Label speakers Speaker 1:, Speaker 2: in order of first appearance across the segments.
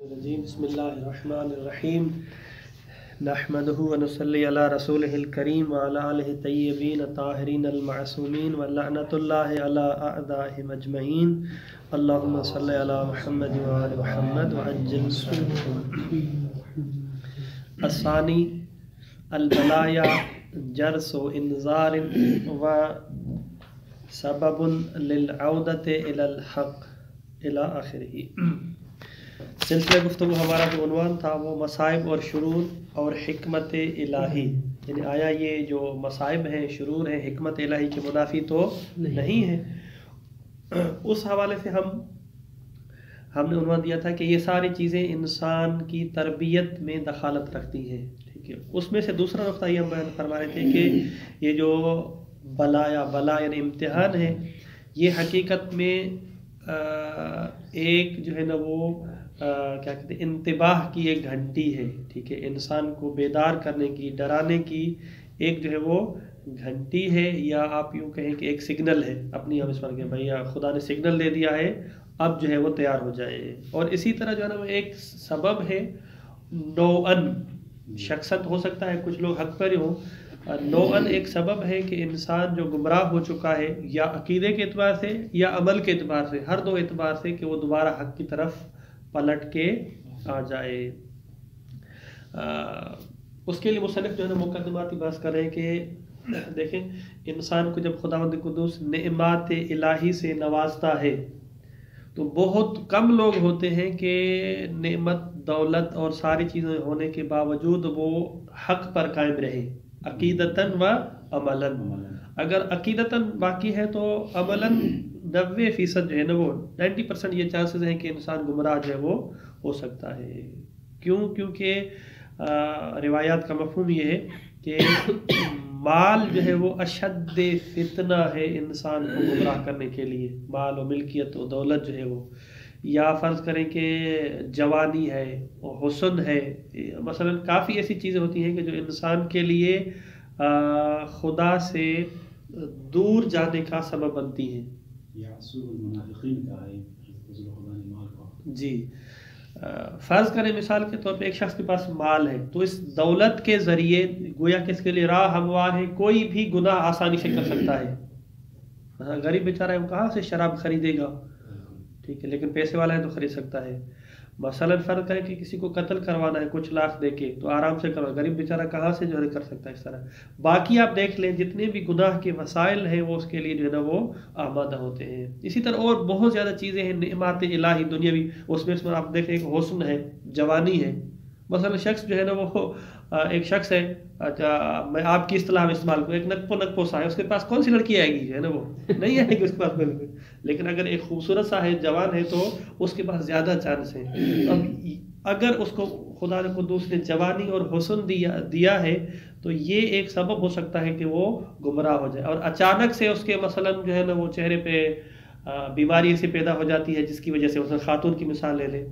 Speaker 1: بسم اللہ الرحمن الرحیم نحمدہ ونصلی علی رسولہ الکریم وعلی آلہ طیبین الطاہرین المعصومین ولعنۃ اللہ علی اعدائہم اجمعین اللہم صلی علی محمد وآل محمد وعجل الثانی البلایا جرس و انذار و سبب للعودت الی الحق الی آخرہ۔ سلسلہ گفتگو ہمارا جو عنوان تھا وہ مصائب اور شرور اور حکمت الہی، یعنی آیا یہ جو مصائب ہیں، شرور ہیں، حکمت الہی کے منافی تو نہیں ہے۔ اس حوالے سے ہم نے عنوان دیا تھا کہ یہ ساری چیزیں انسان کی تربیت میں دخالت رکھتی ہیں، ٹھیک ہے۔ اس میں سے دوسرا نقطہ یہ ہم بیان فرما رہے تھے کہ یہ جو بلا یعنی امتحان ہے، یہ حقیقت میں ایک جو ہے نا وہ کیا کہتے ہیں، انتباہ کی ایک گھنٹی ہے، ٹھیک ہے۔ انسان کو بیدار کرنے کی، ڈرانے کی ایک جو ہے وہ گھنٹی ہے، یا آپ یوں کہیں کہ ایک سگنل ہے اپنی ہم اس پر کہ بھائی خدا نے سگنل دے دیا ہے، اب جو ہے وہ تیار ہو جائے۔ اور اسی طرح جو ہے نا وہ ایک سبب ہے نوعاً، شخصت ہو سکتا ہے کچھ لوگ حق پر ہی ہوں، نوعاً ایک سبب ہے کہ انسان جو گمراہ ہو چکا ہے، یا عقیدے کے اعتبار سے یا عمل کے اعتبار سے، ہر دو اعتبار سے، کہ وہ دوبارہ حق کی طرف پلٹ کے آ جائے۔ اس کے لیے مصنف جو ہے نا مقدماتی بحث کر رہے ہیں کہ دیکھیں، انسان کو جب خداوند قدوس نعمات الہی سے نوازتا ہے تو بہت کم لوگ ہوتے ہیں کہ نعمت، دولت اور ساری چیزیں ہونے کے باوجود وہ حق پر قائم رہے، عقیدتاً و عملاً۔ اگر عقیدتاً باقی ہے تو عملاً 90% جو ہے نا وہ 90% یہ چانسز ہیں کہ انسان گمراہ جو ہے وہ ہو سکتا ہے۔ کیونکہ روایات کا مفہوم یہ ہے کہ مال جو ہے وہ اشد فتنہ ہے انسان کو گمراہ کرنے کے لیے، مال و ملکیت و دولت جو ہے وہ، یا فرض کریں کہ جوانی ہے، حسن ہے، مثلا کافی ایسی چیزیں ہوتی ہیں کہ جو انسان کے لیے خدا سے دور جانے کا سبب بنتی ہیں۔ جی، فرض کریں مثال کے طور پہ ایک شخص کے پاس مال ہے، تو اس دولت کے ذریعے گویا کہ اس کے لیے راہ ہموار ہے، کوئی بھی گناہ آسانی سے کر سکتا ہے۔ غریب بیچارہ ہے، وہ کہاں سے شراب خریدے گا، ٹھیک ہے، لیکن پیسے والا ہے تو خرید سکتا ہے۔ مثلا فرض کریں کہ کسی کو قتل کروانا ہے کچھ لاکھ دے کے، تو آرام سے کرو، غریب بیچارہ کہاں سے جو ہے کر سکتا ہے اس طرح۔ باقی آپ دیکھ لیں جتنے بھی گناہ کے وسائل ہیں وہ اس کے لیے جو ہے نا وہ آمادہ ہوتے ہیں۔ اسی طرح اور بہت زیادہ چیزیں ہیں نعمات الہی دنیاوی، اس میں آپ دیکھیں ایک حسن ہے، جوانی ہے۔ مثلا شخص جو ہے نا وہ ایک شخص ہے، میں آپ کی اصطلاح میں استعمال کروں، ایک نکپو سا ہے، اس کے پاس کون سی لڑکی آئے گی جو ہے نا وہ نہیں آئے گی اس کے پاس بالکل، لیکن اگر ایک خوبصورت سا ہے، جوان ہے، تو اس کے پاس زیادہ چانس ہیں۔ اب اگر اس کو خدا نے قدوس نے جوانی اور حسن دیا ہے تو یہ ایک سبب ہو سکتا ہے کہ وہ گمراہ ہو جائے، اور اچانک سے اس کے مثلا جو ہے نا وہ چہرے پہ بیماری ایسی پیدا ہو جاتی ہے جس کی وجہ سے، مثلا خاتون کی مثال لے لیں،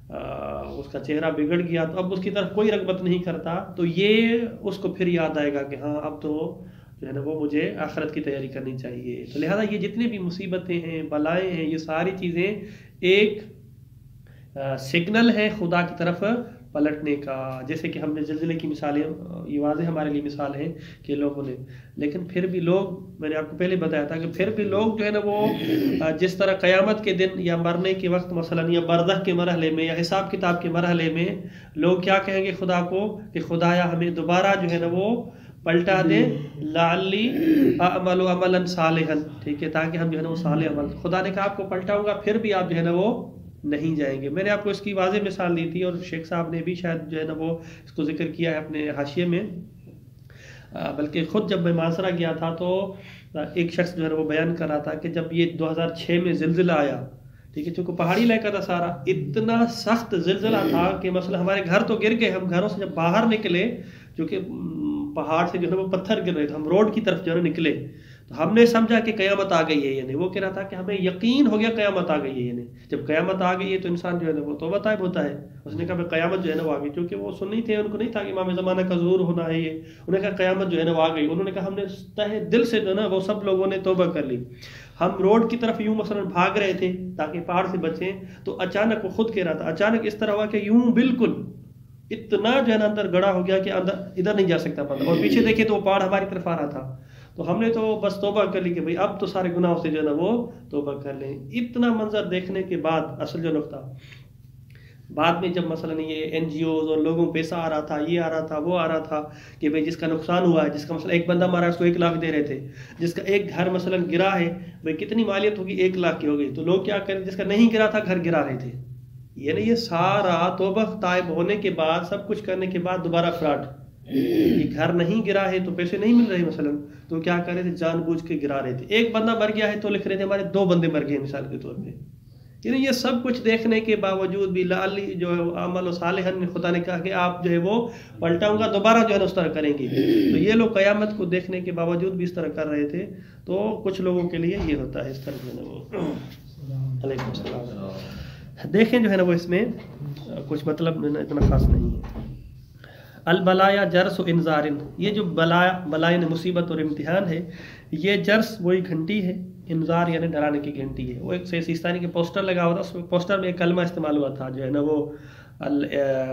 Speaker 1: اس کا چہرہ بگڑ گیا تو اب اس کی طرف کوئی رغبت نہیں کرتا، تو یہ اس کو پھر یاد آئے گا کہ ہاں اب تو جو ہے نا وہ مجھے آخرت کی تیاری کرنی چاہیے۔ تو لہٰذا یہ جتنی بھی مصیبتیں ہیں، بلائیں ہیں، یہ ساری چیزیں ایک سگنل ہے خدا کی طرف پلٹنے کا۔ جیسے کہ ہم نے زلزلے کی مثالیں، یہ واضح ہمارے لیے مثال ہے کہ لوگوں نے، لیکن پھر بھی لوگ، میں نے آپ کو پہلے بتایا تھا کہ پھر بھی لوگ جو ہے نا وہ جس طرح قیامت کے دن یا مرنے کے وقت مثلا، یا برزخ کے مرحلے میں، یا حساب کتاب کے مرحلے میں، لوگ کیا کہیں گے خدا کو کہ خدایا ہمیں دوبارہ جو ہے نا وہ پلٹا دے، لعلی اعمل عملا صالحا، ٹھیک ہے، تاکہ ہم جو ہے نا وہ صالح عمل۔ خدا نے کہا آپ کو پلٹاؤں گا، پھر بھی آپ جو ہے نا وہ نہیں جائیں گے۔ میں نے آپ کو اس کی واضح مثال دی تھی، اور شیخ صاحب نے بھی شاید جو ہے نا وہ اس کو ذکر کیا ہے اپنے حاشیے میں، بلکہ خود جب میں مانسرا گیا تھا تو ایک شخص جو ہے نا وہ بیان کر رہا تھا کہ جب یہ 2006 میں زلزلہ آیا، ٹھیک ہے، چونکہ پہاڑی علاقہ تھا سارا، اتنا سخت زلزلہ تھا کہ مثلا ہمارے گھر تو گر گئے، ہم گھروں سے جب باہر نکلے، چونکہ پہاڑ سے جو ہے وہ پتھر گر رہے تھے، ہم روڈ کی طرف جو ہے نکلے، تو ہم نے سمجھا کہ قیامت آ گئی ہے، یعنی وہ کہہ رہا تھا کہ ہمیں یقین ہو گیا قیامت آ گئی ہے، یعنی جب قیامت آ گئی ہے تو انسان جو ہے نا وہ توبہ طائب ہوتا ہے۔ اس نے کہا قیامت جو ہے نا وہ آ گئی، کیونکہ وہ سنی تھے، ان کو نہیں تھا کہ امام زمانہ کا ظہور ہونا ہے، یہ انہوں نے کہا قیامت جو ہے نا وہ آ گئی، انہوں نے کہا ہم نے تہ دل سے جو ہے نا وہ سب لوگوں نے توبہ کر لی۔ ہم روڈ کی طرف یوں مثلا بھاگ رہے تھے تاکہ پہاڑ سے بچیں، تو اچانک وہ خود کہہ رہا تھا، اچانک اس طرح ہوا کہ یوں بالکل اتنا جو ہے نا اندر گڑا ہو گیا کہ ادھر نہیں جا سکتا پتا، اور پیچھے دیکھے تو وہ پہاڑ ہماری طرف آ رہا تھا. تو ہم نے تو بس توبہ کر لی کہ بھئی اب تو سارے گناہوں سے جو ہے نا وہ توبہ کر لیں. اتنا منظر دیکھنے کے بعد اصل جو نقطہ بعد میں جب مثلا یہ این جی اوز اور لوگوں پیسہ آ رہا تھا، یہ آ رہا تھا، وہ آ رہا تھا کہ بھئی جس کا نقصان ہوا ہے، جس کا مثلا ایک بندہ مارا ہے اس کو 1 لاکھ دے رہے تھے، جس کا ایک گھر مثلا گرا ہے بھئی کتنی مالیت ہوگی، 1 لاکھ کی ہو گئی، تو لوگ کیا کریں، جس کا نہیں گرا تھا گھر گرا رہے تھے. یہ سارا توبہ طائب ہونے کے بعد، سب کچھ کرنے کے بعد دوبارہ فراڈ. یہ گھر نہیں گرا ہے تو پیسے نہیں مل رہے مثلا، تو کیا کر رہے تھے، جان بوجھ کے گرا رہے تھے. ایک بندہ مر گیا ہے تو لکھ رہے تھے ہمارے 2 بندے مر گئے مثال کے طور پہ. یعنی یہ سب کچھ دیکھنے کے باوجود بھی لعلی جو عمل و صالحا خدا نے کہا کہ آپ جو ہے وہ پلٹاؤں گا، دوبارہ جو ہے اس طرح کریں گے. تو یہ لوگ قیامت کو دیکھنے کے باوجود بھی اس طرح کر رہے تھے. تو کچھ لوگوں کے لیے یہ ہوتا ہے اس طرح جو ہے وہ. علیکم السلام. دیکھیں جو ہے نا وہ اس میں کچھ مطلب اتنا خاص نہیں ہے. البلایا جرس و انذار، یہ جو بلائے مصیبت اور امتحان ہے، یہ جرس وہی گھنٹی ہے، انذار یعنی ڈرانے کی گھنٹی ہے. وہ ایک سیستانی کے پوسٹر لگا ہوا تھا، اس پوسٹر میں ایک کلمہ استعمال ہوا تھا جو ہے نا وہ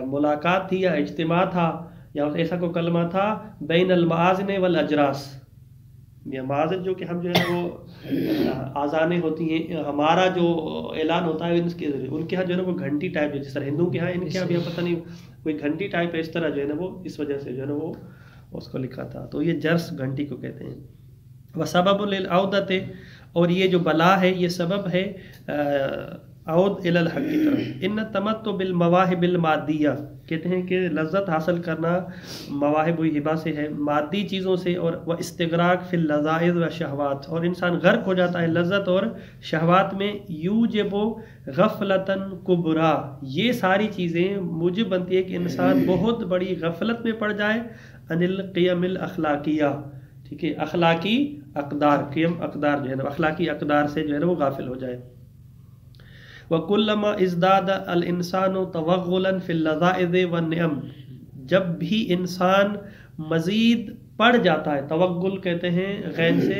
Speaker 1: ملاقات تھی یا اجتماع تھا یا ایسا کوئی کلمہ تھا، بین المآذن والاجراس. یہ معاذن جو کہ ہم جو ہے وہ آذانیں ہوتی ہیں، ہمارا جو اعلان ہوتا ہے اس کے ذریعے، ان کے ہاں جو ہے نا وہ گھنٹی ٹائپ ہے، جس طرح ہندوؤں کے ہاں، ان کے ہاں بھی پتہ نہیں کوئی گھنٹی ٹائپ ہے اس طرح جو ہے نا وہ، اس وجہ سے جو ہے نا وہ اس کو لکھا تھا. تو یہ جرس گھنٹی کو کہتے ہیں. وسبب للعودت، اور یہ جو بلا ہے یہ سبب ہے عود الی الحق کی طرف. ان التمتع بالمواہب المادیہ، کہتے ہیں کہ لذت حاصل کرنا مواہب و ہبہ سے ہے، مادی چیزوں سے، اور وہ استغراق فی اللذائذ و شہوات، اور انسان غرق ہو جاتا ہے لذت اور شہوات میں. یوجب غفلتاً کبرا، یہ ساری چیزیں موجب بنتی ہے کہ انسان بہت بڑی غفلت میں پڑ جائے. عن القیم الاخلاقیہ، ٹھیک ہے، اخلاقی اقدار، قیم اقدار جو ہے نا اخلاقی اقدار سے جو ہے نا وہ غافل ہو جائے. وَكُلَّمَا ازْدَادَ الْإِنسَانُ تَوَغُّلًا فِي اللَّذَائِذِ وَالنِّعَمِ، جب بھی انسان مزید پڑ جاتا ہے، توغل کہتے ہیں غین سے،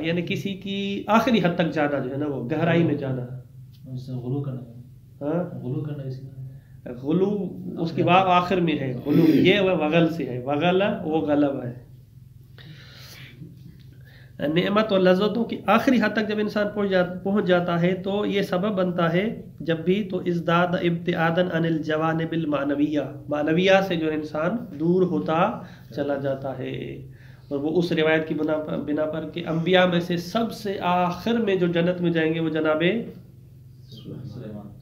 Speaker 1: یعنی کسی کی آخری حد تک جانا جو ہے نا وہ گہرائی میں جانا.
Speaker 2: غلو کرنا، غلو کرنا،
Speaker 1: غلو اس کی باب آخر میں ہے، غلو یہ وغل سے ہے، وغل وہ غلب ہے. نعمت اور لذتوں کی آخری حد تک جب انسان پہنچ جاتا ہے تو یہ سبب بنتا ہے جب بھی، تو ازداد ابتعاداً عن الجوانب المعنویہ، معنویہ سے جو انسان دور ہوتا چلا جاتا ہے. اور وہ اس روایت کی بنا پر کہ انبیاء میں سے سب سے آخر میں جو جنت میں جائیں گے وہ جناب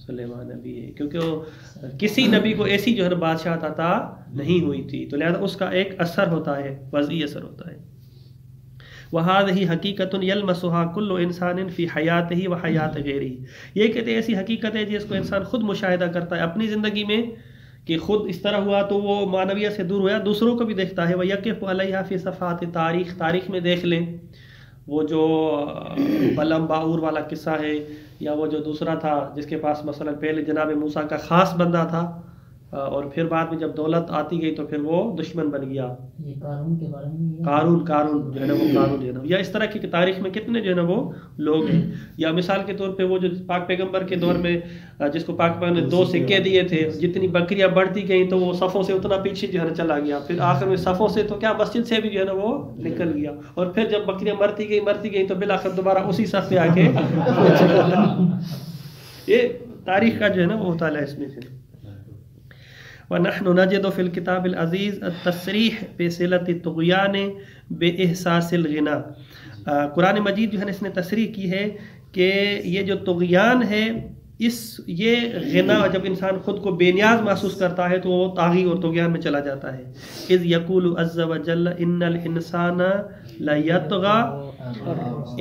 Speaker 1: سلیمان نبی ہے، کیونکہ وہ کسی نبی کو ایسی جو ہے بادشاہت عطا نہیں ہوئی تھی، تو لہذا اس کا ایک اثر ہوتا ہے، وضعی اثر ہوتا ہے. وَهَذِهِ حَقِيقَةٌ يَلْمَسُهَا كُلُّ إِنسَانٍ فِي حَيَاتِهِ وَحَيَاتِ غَيْرِهِ. یہ کہتے ہیں ایسی حقیقت ہے جس کو انسان خود مشاہدہ کرتا ہے اپنی زندگی میں کہ خود اس طرح ہوا تو وہ معنویت سے دور ہوا، دوسروں کو بھی دیکھتا ہے. وَيَقِفُ عَلَيْهَا فِي صَفْحَاتِ تاریخ، تاریخ میں دیکھ لیں وہ جو بلم باور والا قصہ ہے، یا وہ جو دوسرا تھا جس کے پاس مثلا پہلے جناب موسیٰ کا خاص بندہ تھا اور پھر بعد میں جب دولت آتی گئی تو پھر وہ دشمن بن گیا.
Speaker 2: یہ قارون کے بارے میں،
Speaker 1: قارون جو ہے نا وہ قارون جو ہے نا، یا اس طرح کی تاریخ میں کتنے جو ہے نا وہ لوگ ہیں. یا مثال کے طور پہ وہ جو پاک پیغمبر کے دور میں جس کو پاک پیغمبر نے 2 سکے دیے تھے، جتنی بکریاں بڑھتی گئیں تو وہ صفوں سے اتنا پیچھے جو ہے نا چلا گیا، پھر آخر میں صفوں سے تو کیا مسجد سے بھی جو ہے نا وہ نکل گیا، اور پھر جب بکریاں مرتی گئی تو بالآخر دوبارہ اسی صف پہ آ کے یہ تاریخ کا جو ہے نا وہ مطالعہ اس میں سے. وَنَحْنُ نَجِدُ فِي الْكِتَابِ الْعَزِيزِ التَّصْرِيحَ بِصِلَةِ الطُّغْيَانِ بِإِحْسَاسِ الْغِنَى. قرآن مجید جو ہے اس نے تصریح کی ہے کہ یہ جو طغیان ہے، یہ غنا، جب انسان خود کو بے نیاز محسوس کرتا ہے تو وہ طاغی اور طغیان میں چلا جاتا ہے. اِذْ يَقُولُ عَزَّ وَجَلَّ إِنَّ الْإِنسَانَ لَيَطْغَى،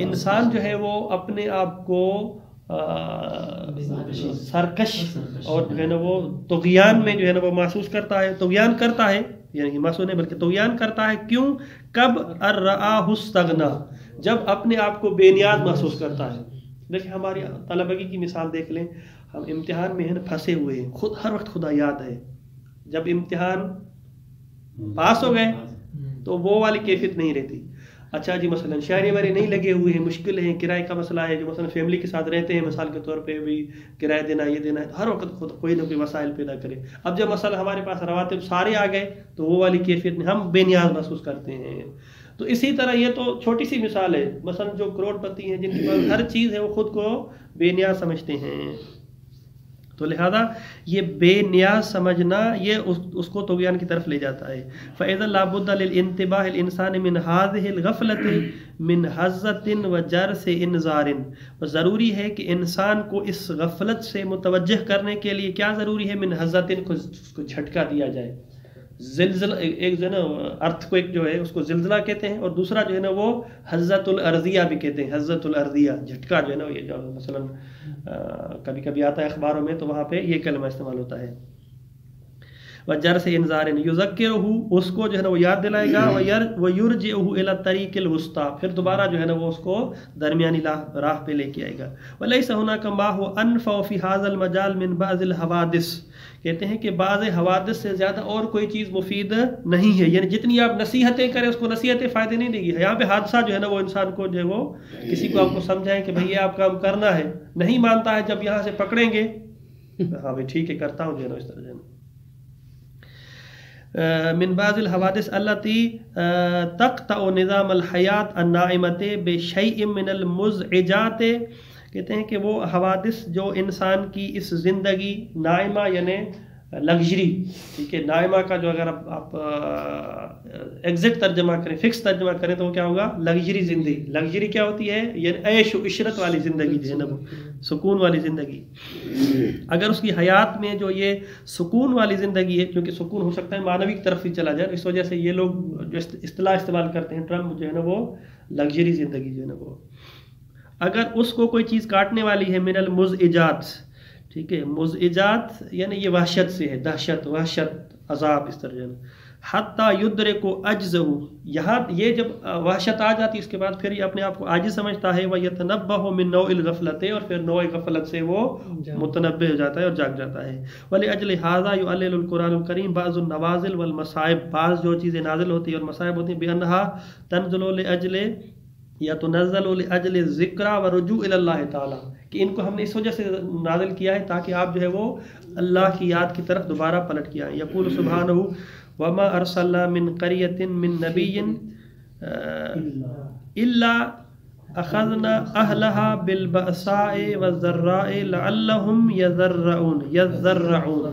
Speaker 1: انسان جو ہے وہ اپنے آپ کو سرکش اور جو ہے نا وہ طغیان میں جو ہے نا وہ محسوس کرتا ہے، طغیان کرتا ہے، یعنی محسوس نہیں بلکہ طغیان کرتا ہے. کیوں؟ کب رآہ استغنا، جب اپنے آپ کو بے نیاز محسوس کرتا ہے. دیکھیں ہماری طلبگی کی مثال دیکھ لیں، ہم امتحان میں ہیں پھنسے ہوئے ہیں، خود ہر وقت خدا یاد ہے. جب امتحان پاس ہو گئے تو وہ والی کیفیت نہیں رہتی. اچھا جی مثلا شہری وہری نہیں لگے ہوئے ہیں، مشکل ہیں، کرائے کا مسئلہ ہے، جو مثلا فیملی کے ساتھ رہتے ہیں مثال کے طور پہ بھی کرایہ دینا یہ دینا ہے، ہر وقت خود کوئی نہ کوئی وسائل پیدا کرے. اب جب مثلا ہمارے پاس رواتب سارے آ گئے تو وہ والی کیفیت میں ہم بے نیاز محسوس کرتے ہیں. تو اسی طرح یہ تو چھوٹی سی مثال ہے، مثلا جو کروڑ پتی ہیں جن کے پاس ہر چیز ہے وہ خود کو بے نیاز سمجھتے ہیں. تو لہذا یہ بے نیاز سمجھنا یہ اس کو طغیان کی طرف لے جاتا ہے. فَإِذَا لَا بُدَّ لِلْإِنْتِبَاهِ الْإِنسَانِ مِنْ هَذِهِ الْغَفْلَةِ مِنْ حَزَّةٍ وَجَرْسِ إِنْذَارٍ. ضروری ہے کہ انسان کو اس غفلت سے متوجہ کرنے کے لیے کیا ضروری ہے؟ من حزتٍ کو جھٹکا دیا جائے. زلزلہ ایک جو ہے نا ارتھ کو ایک جو ہے اس کو زلزلہ کہتے ہیں، اور دوسرا جو ہے نا وہ حزت الارضیہ بھی کہتے ہیں. حزت الارضیہ جھٹکا جو ہے نا، یہ جو مثلا کبھی کبھی آتا ہے اخباروں میں تو وہاں پہ یہ کلمہ استعمال ہوتا ہے. وجرس انذار یذکرہ، اس کو جو ہے نا وہ یاد دلائے گا. ویرجعہ الی الطریق الوسطی، پھر دوبارہ جو ہے نا وہ اس کو درمیانی راہ پہ لے کے آئے گا. ولیس ھناک ما ھو انفع فی ھذا المجال من بعض الحوادث، کہتے ہیں کہ بعض حوادث سے زیادہ اور کوئی چیز مفید نہیں ہے. یعنی جتنی آپ نصیحتیں کریں اس کو نصیحتیں فائدے نہیں دے گی. یہاں پہ حادثہ جو ہے نا وہ انسان کو جو ہے وہ کسی کو آپ کو سمجھائیں کہ بھئی یہ آپ کام کرنا ہے، نہیں مانتا ہے، جب یہاں سے پکڑیں گے ہاں بھئی ٹھیک ہے کرتا ہوں جو ہے نا اس طرح جو ہے نا. من بعض الحوادث التي تقطع نظام الحیات الناعمۃ بشیء من المزعجات، کہتے ہیں کہ وہ حوادث جو انسان کی اس زندگی نائمہ یعنی لگژری، ٹھیک ہے، نائمہ کا جو اگر آپ ایگزیکٹ ترجمہ کریں، فکس ترجمہ کریں تو وہ کیا ہوگا؟ لگژری زندگی. لگژری کیا ہوتی ہے؟ یعنی عیش و عشرت والی زندگی جو ہے نا وہ سکون والی زندگی. اگر اس کی حیات میں جو یہ سکون والی زندگی ہے، کیونکہ سکون ہو سکتا ہے معنوی کی طرف ہی چلا جائے، اس وجہ سے یہ لوگ جو اصطلاح استعمال کرتے ہیں ٹرم جو ہے نا وہ لگژری زندگی جو ہے نا وہ، اگر اس کو کوئی چیز کاٹنے والی ہے من المزعجات، ٹھیک ہے، مزعجات یعنی یہ وحشت سے ہے، دہشت، وحشت، عذاب، اس طرح حتیٰ یدرک عجزہ، یہاں یہ جب وحشت آ جاتی اس کے بعد پھر یہ اپنے آپ کو عاجز سمجھتا ہے. وَيَتَنَبَّهُ مِن نَوْعِ الْغَفْلَةِ، اور پھر نوع غفلت سے وہ متنبہ ہو جاتا ہے اور جاگ جاتا ہے. وَلِأَجْلِ هَذَا يُعَلِّلُ الْقُرْآنُ الْكَرِيمُ بَعْضُ النَّوَازِلِ وَالْمَصَائِبِ، بعض جو چیزیں نازل ہوتی ہیں اور مصائب ہوتی ہیں، بِأَنَّهَا تَنزِلُ لِأَجْلِ یا تنزل لأجل الذکر ورجوع الی اللہ تعالی، کہ ان کو ہم نے اس وجہ سے نازل کیا ہے تاکہ آپ جو ہے وہ اللہ کی یاد کی طرف دوبارہ پلٹ کے آئیں. یقول سبحانہ وما ارسلنا من قریۃ من نبی الا اخذنا اہلها بالبأساء والضراء لعلهم یضرعون.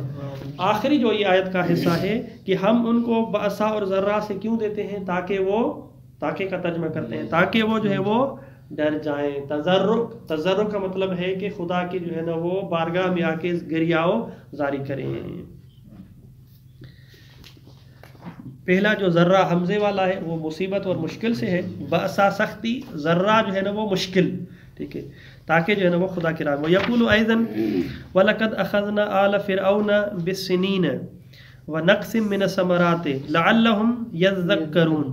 Speaker 1: آخری جو یہ آیت کا حصہ ہے کہ ہم ان کو بأساء اور ضراء سے کیوں دیتے ہیں؟ تاکہ کا ترجمہ کرتے ہیں تاکہ وہ جو ہے وہ ڈر جائیں. تضرع کا مطلب ہے کہ خدا کی جو ہے نا وہ بارگاہ میں آ کے گریاؤ جاری کریں. پہلا جو ذرہ حمزے والا ہے وہ مصیبت اور مشکل سے ہے، بأسا سختی، ذرہ جو ہے نا وہ مشکل، ٹھیک ہے، تاکہ جو ہے نا وہ خدا کی راہ. وَيَقُولُ أَيْضًا وَلَقَدْ أَخَذْنَا آلَ فِرْعَوْنَ بِالسِّنِينَ وَنَقْصٍ مِّنَ الثَّمَرَاتِ لَعَلَّهُمْ يَذَّكَّرُونَ.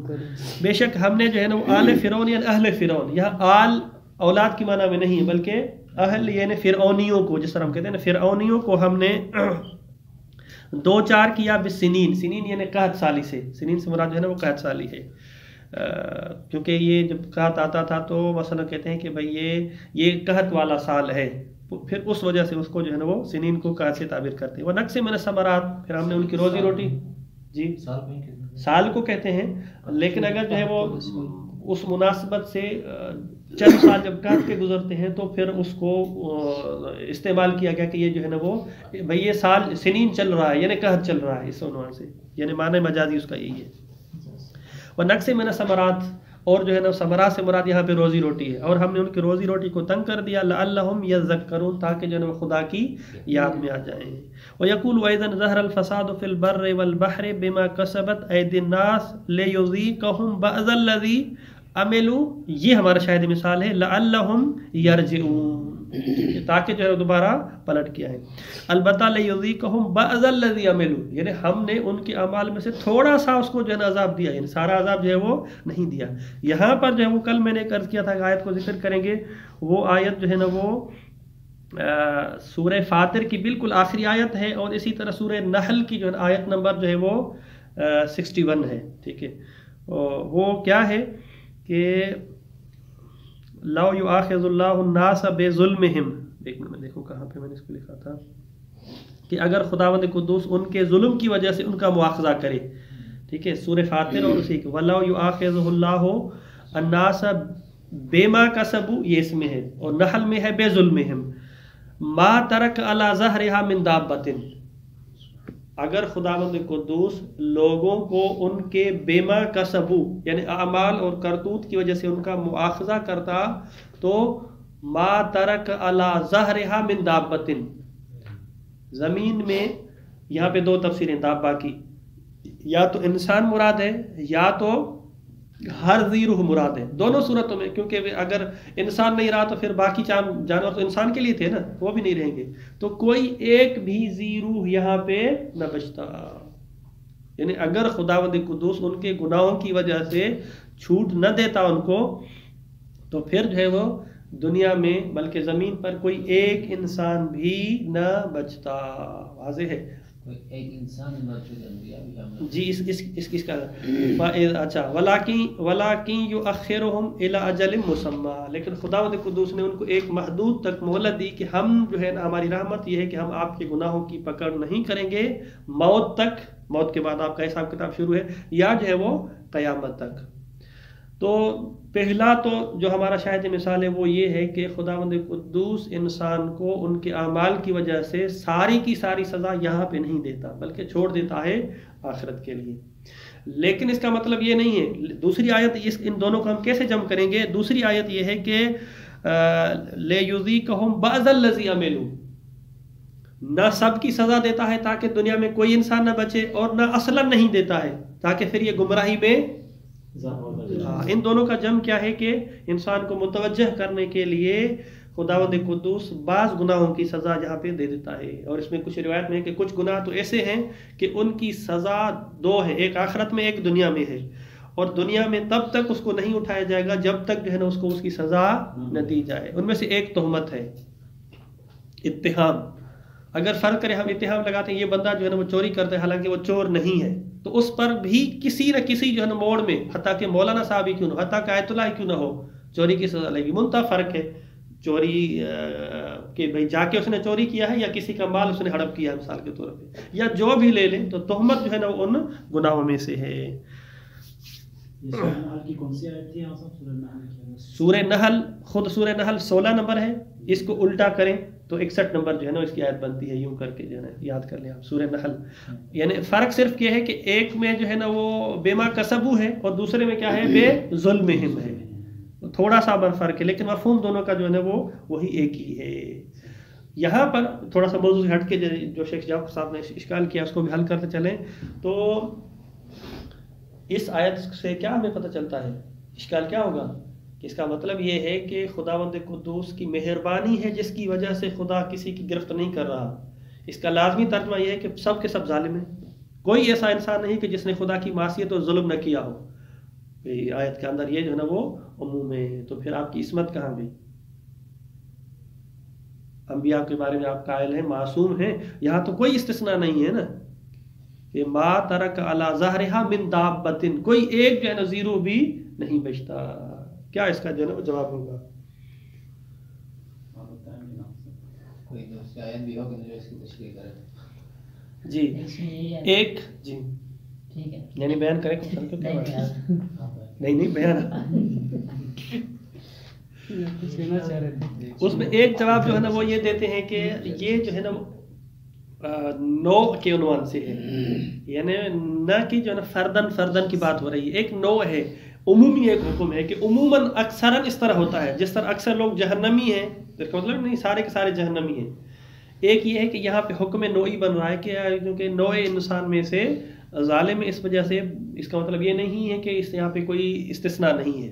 Speaker 1: بے شک ہم نے جو ہے نا وہ آل فرعون یعنی اہل فرعون، یہاں آل اولاد کی معنی میں نہیں بلکہ اہل یعنی فرعونیوں کو، جس طرح ہم کہتے ہیں نا فرعونیوں کو ہم نے دو چار کیا بالسنین. سنین یعنی قحط سالی سے، سنین سے مراد جو ہے نا وہ قحط سالی ہے، کیونکہ یہ جب قحط آتا تھا تو مثلا کہتے ہیں کہ بھئی یہ قحط والا سال ہے، پھر اس وجہ سے اس کو جو ہے نا وہ سنین کو قحط سے تعبیر کرتے ہیں. وہ نقص من الثمرات، پھر ہم نے ان کی روزی روٹی، جی سال کو کہتے ہیں، لیکن اگر جو ہے وہ اس مناسبت سے چند سال جب کاٹ کے گزرتے ہیں تو پھر اس کو استعمال کیا گیا کہ یہ جو ہے نا وہ بھئی یہ سال سنین چل رہا ہے یعنی قحط چل رہا ہے، اس عنوان سے، یعنی معنی مجازی اس کا یہی ہے. وہ نقص من الثمرات، اور جو ہے نا ثمرات سے مراد یہاں پہ روزی روٹی ہے، اور ہم نے ان کی روزی روٹی کو تنگ کر دیا لعلہم یذکرون، تاکہ جو ہے نا خدا کی یاد میں آ جائیں. وَيَقُولُ أَيْضًا ظَهَرَ الْفَسَادُ فِي الْبَرِّ وَالْبَحْرِ بِمَا كَسَبَتْ أَيْدِي النَّاسِ لِيُذِيقَهُمْ بَعْضَ الَّذِي عَمِلُوا، یہ ہمارا شاہد مثال ہے، لَعَلَّهُمْ يَرْجِعُونَ، تاکہ جو ہے دوبارہ پلٹ کیا ہے. البتہ لِيُذِيقَهُمْ بَعْضَ الَّذِي عَمِلُوا، یعنی ہم نے ان کے اعمال میں سے تھوڑا سا اس کو جو ہے نا عذاب دیا، یعنی سارا عذاب جو ہے وہ نہیں دیا. یہاں پر جو ہے وہ کل میں نے عرض کیا تھا کہ آیت کو ذکر کریں گے، وہ آیت جو ہے نا وہ سورہ فاطر کی بالکل آخری آیت ہے، اور اسی طرح سورہ نحل کی جو ہے آیت نمبر جو ہے وہ 61 ہے، ٹھیک ہے. وہ کیا ہے کہ لو یؤاخذ الناس بظلمہم، ایک منٹ میں دیکھو کہاں پہ میں نے اس کو لکھا تھا، کہ اگر خداوند قدوس ان کے ظلم کی وجہ سے ان کا مواخذہ کرے، ٹھیک ہے، سورہ فاطر اور اسی کے وَلَوْ يُؤَاخِذُهُ اللَّهُ النَّاسَ بِمَا كَسَبُوا، یہ اس میں ہے، اور نحل میں ہے بِظُلْمِهِمْ مَا تَرَكَ عَلَى ظَهْرِهَا مِن دَابَّةٍ، اگر خداوند قدوس لوگوں کو ان کے بیما کسبو یعنی اعمال اور کرتوت کی وجہ سے ان کا مواخذہ کرتا تو ما ترک علی ظہرہا من دابۃ، زمین میں یہاں پہ دو تفسیریں دابہ کی، یا تو انسان مراد ہے یا تو ہر ذی روح مراد ہے، دونوں صورتوں میں، کیونکہ اگر انسان نہیں رہا تو پھر باقی جانور تو انسان کے لیے تھے نا، وہ بھی نہیں رہیں گے، تو کوئی ایک بھی ذی روح یہاں پہ نہ بچتا، یعنی اگر خداوند قدوس ان کے گناہوں کی وجہ سے چھوٹ نہ دیتا ان کو تو پھر جو ہے وہ دنیا میں بلکہ زمین پر کوئی ایک انسان بھی نہ بچتا، واضح ہے
Speaker 2: ایک انسان
Speaker 1: جی اس کا اچھا وَلَٰكِن يُؤَخِّرُهُمْ إِلَىٰ أَجَلٍ مُّسَمًّى، لیکن خداوند قدوس نے ان کو ایک محدود تک مہلت دی کہ ہم جو ہے نا، ہماری رحمت یہ ہے کہ ہم آپ کے گناہوں کی پکڑ نہیں کریں گے موت تک، موت کے بعد آپ کا حساب کتاب شروع ہے، یا جو ہے وہ قیامت تک۔ تو پہلا تو جو ہمارا شاہد مثال ہے وہ یہ ہے کہ خداوند قدوس انسان کو ان کے اعمال کی وجہ سے ساری کی ساری سزا یہاں پہ نہیں دیتا بلکہ چھوڑ دیتا ہے آخرت کے لیے، لیکن اس کا مطلب یہ نہیں ہے، دوسری آیت ان دونوں کو ہم کیسے جمع کریں گے؟ دوسری آیت یہ ہے کہ لِيُذِيقَهُمْ بَعْضَ الَّذِي عَمِلُوا، نہ سب کی سزا دیتا ہے تاکہ دنیا میں کوئی انسان نہ بچے، اور نہ اصلاً نہیں دیتا ہے تاکہ پھر یہ گمراہی میں، ان دونوں کا جمع کیا ہے کہ انسان کو متوجہ کرنے کے لیے خداوند قدوس بعض گناہوں کی سزا جہاں پہ دے دیتا ہے، اور اس میں کچھ روایت میں ہے کہ کچھ گناہ تو ایسے ہیں کہ ان کی سزا دو ہے، ایک آخرت میں ایک دنیا میں ہے، اور دنیا میں تب تک اس کو نہیں اٹھایا جائے گا جب تک جو ہے نا اس کو اس کی سزا نہ دی جائے۔ ان میں سے ایک تہمت ہے، اتہام، اگر فرض کرے ہم اتہام لگاتے ہیں یہ بندہ جو ہے نا وہ چوری کرتا ہے حالانکہ وہ چور نہیں ہے، تو اس پر بھی کسی نہ کسی جو ہے نا موڑ میں، حتیٰ کہ مولانا صاحب ہی کیوں نہ ہو، حتیٰ کہ آیت اللہ ہی کیوں نہ ہو، چوری کی سزا لگے گی۔ منتہا فرق ہے چوری کہ بھئی جا کے اس نے چوری کیا ہے یا کسی کا مال اس نے ہڑپ کیا ہے مثال کے طور پہ، یا جو بھی لے لیں، تو تہمت جو ہے نا وہ ان گناہوں میں سے ہے۔ سورہ نحل، خود سورہ نحل 16 نمبر ہے، اس کو الٹا کریں تو 61 نمبر جو ہے نا اس کی آیت بنتی ہے، یوں کر کے جو ہے نا یاد کر لیں آپ، سورہ نحل۔ یعنی فرق صرف یہ ہے کہ ایک میں جو ہے نا وہ بیما کسبو ہے اور دوسرے میں کیا ہے، بے ظلمہم ہے، تھوڑا سا بر فرق ہے، لیکن مفہوم دونوں کا جو ہے نا وہ وہی ایک ہی ہے۔ یہاں پر تھوڑا سا موضوع سے ہٹ کے جو شیخ جعفر صاحب نے اشکال کیا اس کو بھی حل کرتے چلیں، تو اس آیت سے کیا ہمیں پتہ چلتا ہے، اشکال کیا ہوگا کہ اس کا مطلب یہ ہے کہ خداوند قدوس کی مہربانی ہے جس کی وجہ سے خدا کسی کی گرفت نہیں کر رہا۔ اس کا لازمی ترجمہ یہ ہے کہ سب کے سب ظالم ہیں، کوئی ایسا انسان نہیں کہ جس نے خدا کی معصیت اور ظلم نہ کیا ہو۔ آیت کے اندر یہ جو ہے نا وہ عموم ہے، تو پھر آپ کی عصمت کہاں گئی؟ انبیاء کے بارے میں آپ قائل ہیں معصوم ہیں، یہاں تو کوئی استثناء نہیں ہے نا، کہ ما ترک علی ظہرہا من دابۃ، کوئی ایک جو ہے نا زیرو بھی نہیں بچتا۔ کیا اس کا جو ہے نا جواب ہوگا؟ جی ایک جی یعنی بیان کریں نہیں بیان اس میں ایک جواب جو ہے نا وہ یہ دیتے ہیں کہ یہ جو ہے نا نو کے عنوان سے ہے، یعنی نہ کہ جو ہے نا فردن کی بات ہو رہی ہے، ایک نو ہے، عمومی ایک حکم ہے کہ عموماً اکثراً اس طرح ہوتا ہے، جس طرح اکثر لوگ جہنمی ہیں، اس کا مطلب نہیں سارے کے سارے جہنمی ہیں۔ ایک یہ ہے کہ یہاں پہ حکم نوعی بن رہا ہے کہ کیونکہ نوع انسان میں سے ظالم اس وجہ سے، اس کا مطلب یہ نہیں ہے کہ اس یہاں پہ کوئی استثناء نہیں ہے۔